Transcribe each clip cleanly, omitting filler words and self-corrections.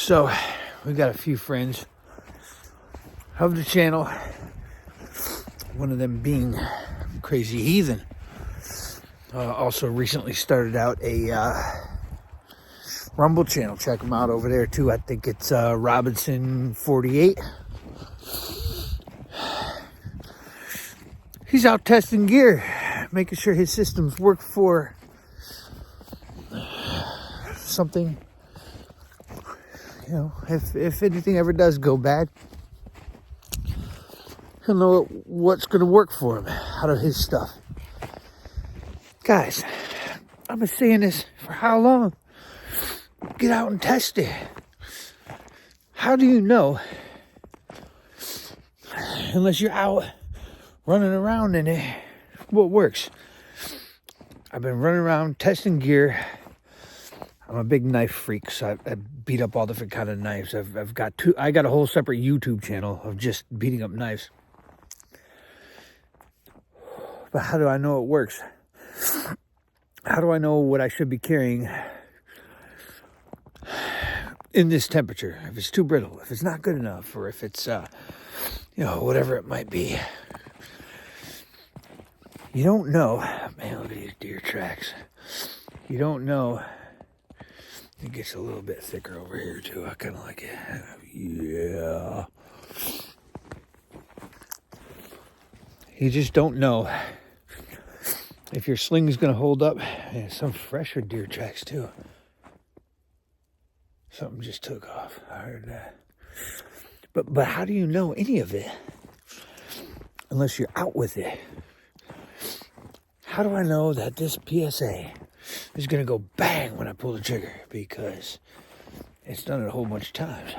So, we got a few friends of the channel. One of them being Crazy Heathen. Also recently started out a Rumble channel. Check them out over there too. I think it's Robinson48. He's out testing gear, making sure his systems work for something. You know, if anything ever does go bad, he'll know what's going to work for him out of his stuff. Guys, I've been saying this for how long? Get out and test it. How do you know, unless you're out running around in it, what works? I've been running around testing gear. I'm a big knife freak, so I beat up all different kind of knives. I've got I got a whole separate YouTube channel of just beating up knives. But how do I know it works? How do I know what I should be carrying in this temperature? If it's too brittle, if it's not good enough, or if it's, whatever it might be. You don't know. Man, look at these deer tracks. You don't know. It gets a little bit thicker over here, too. I kind of like it. Yeah. You just don't know if your sling is going to hold up. And some fresher deer tracks, too. Something just took off. I heard that. But how do you know any of it? Unless you're out with it. How do I know that this PSA is going to go bang when I pull the trigger? Because it's done it a whole bunch of times.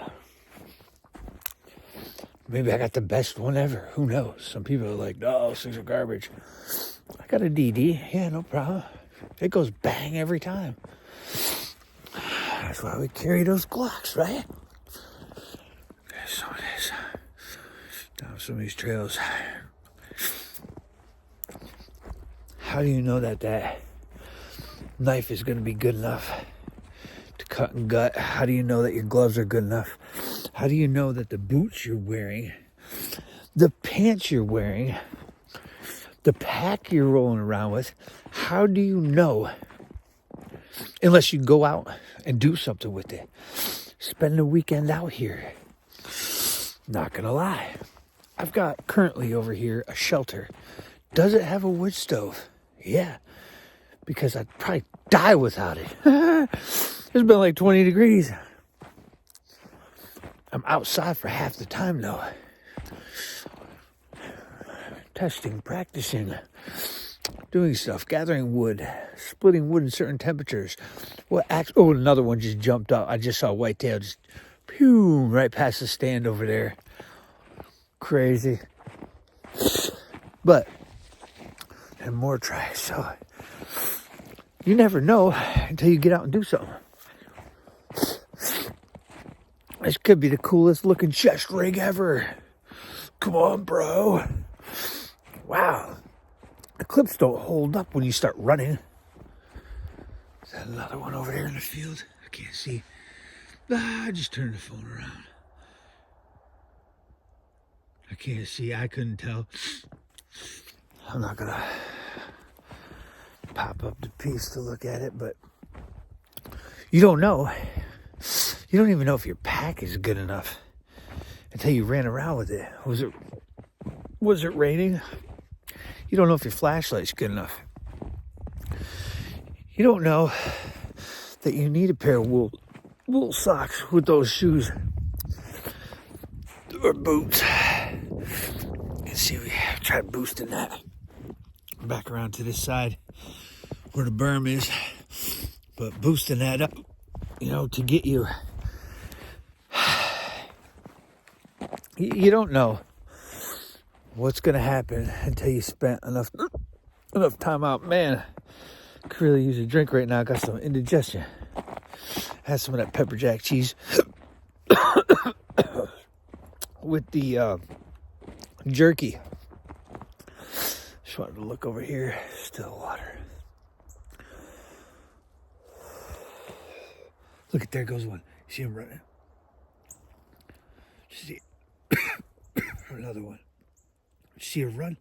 Maybe I got the best one ever. Who knows? Some people are like, no, things are garbage. I got a DD. Yeah, no problem. It goes bang every time. That's why we carry those Glocks, right? So it is. Down some of these trails. How do you know that knife is going to be good enough to cut and gut? How do you know that your gloves are good enough? How do you know that the boots you're wearing, the pants you're wearing, the pack you're rolling around with, how do you know? Unless you go out and do something with it. Spend the weekend out here. Not going to lie. I've got currently over here a shelter. Does it have a wood stove? Yeah, because I'd probably die without it. It's been like 20 degrees. I'm outside for half the time, though. Testing, practicing, doing stuff, gathering wood, splitting wood in certain temperatures. Another one just jumped up. I just saw a whitetail just pew right past the stand over there. Crazy. But and more tracks. So you never know until you get out and do something. This could be the coolest looking chest rig ever. Come on, bro. Wow. The clips don't hold up when you start running. Is that another one over there in the field? I can't see. I just turned the phone around. I can't see. I couldn't tell. I'm not gonna pop up the piece to look at it, but you don't know. You don't even know if your pack is good enough until you ran around with it. Was it raining? You don't know if your flashlight's good enough. You don't know that you need a pair of wool socks with those shoes or boots. Let's see, we try boosting that back around to this side where the berm is, but boosting that up, to get you. You don't know what's going to happen until you spent enough time out. Man, I could really use a drink right now. I got some indigestion. Had some of that pepper jack cheese with the jerky. Just wanted to look over here. Still water. Look at, there goes one. You see him running? See another one. See her run.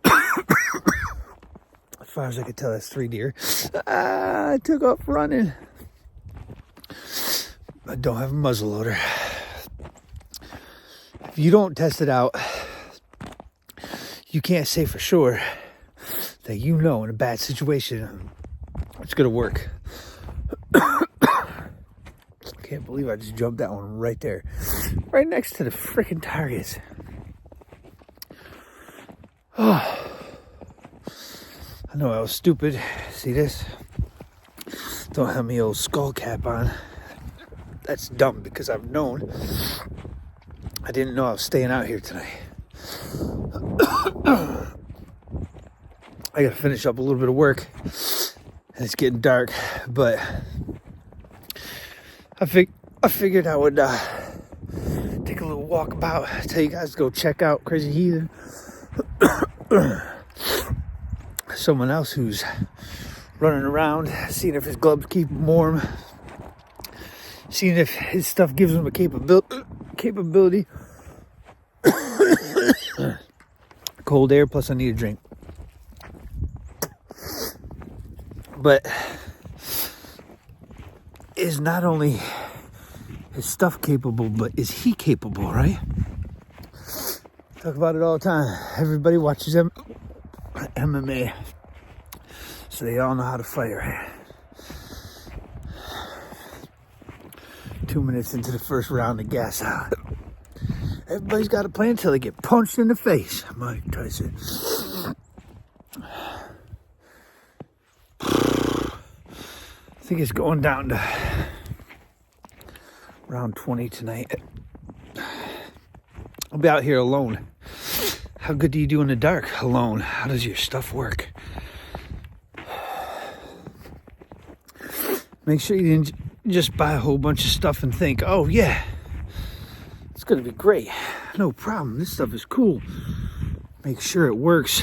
As far as I could tell, that's 3 deer. I took off running. I don't have a muzzle loader. If you don't test it out, you can't say for sure that you know in a bad situation it's gonna work. Can't believe I just jumped that one right there, right next to the freaking targets. Oh, I know I was stupid. See this? Don't have my old skull cap on. That's dumb because I've known. I didn't know I was staying out here tonight. I gotta finish up a little bit of work, and it's getting dark, but I figured I would take a little walk about, tell you guys to go check out Crazy Heathen. Someone else who's running around, seeing if his gloves keep him warm, seeing if his stuff gives him a capability. Cold air, plus I need a drink. But is not only his stuff capable, but is he capable, right? Talk about it all the time. Everybody watches MMA, so they all know how to fight, right? 2 minutes into the first round, the gas out. Everybody's got a plan until they get punched in the face. Mike Tyson. I think it's going down to round 20 tonight. I'll be out here alone. How good do you do in the dark alone? How does your stuff work? Make sure you didn't just buy a whole bunch of stuff and think, oh yeah, it's gonna be great. No problem, this stuff is cool. Make sure it works.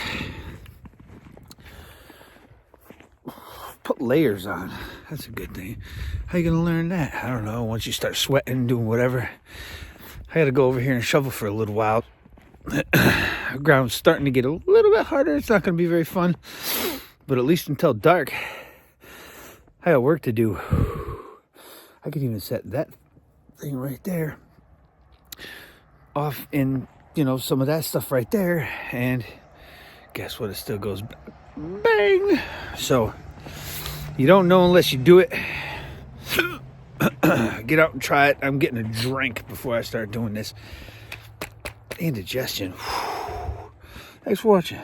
Put layers on. That's a good thing. How you gonna learn that? I don't know. Once you start sweating, doing whatever. I gotta go over here and shovel for a little while. The ground's starting to get a little bit harder. It's not gonna be very fun, but at least until dark, I got work to do. I could even set that thing right there off in, some of that stuff right there, and guess what? It still goes bang. So you don't know unless you do it. Get out and try it. I'm getting a drink before I start doing this. Indigestion. Thanks for watching.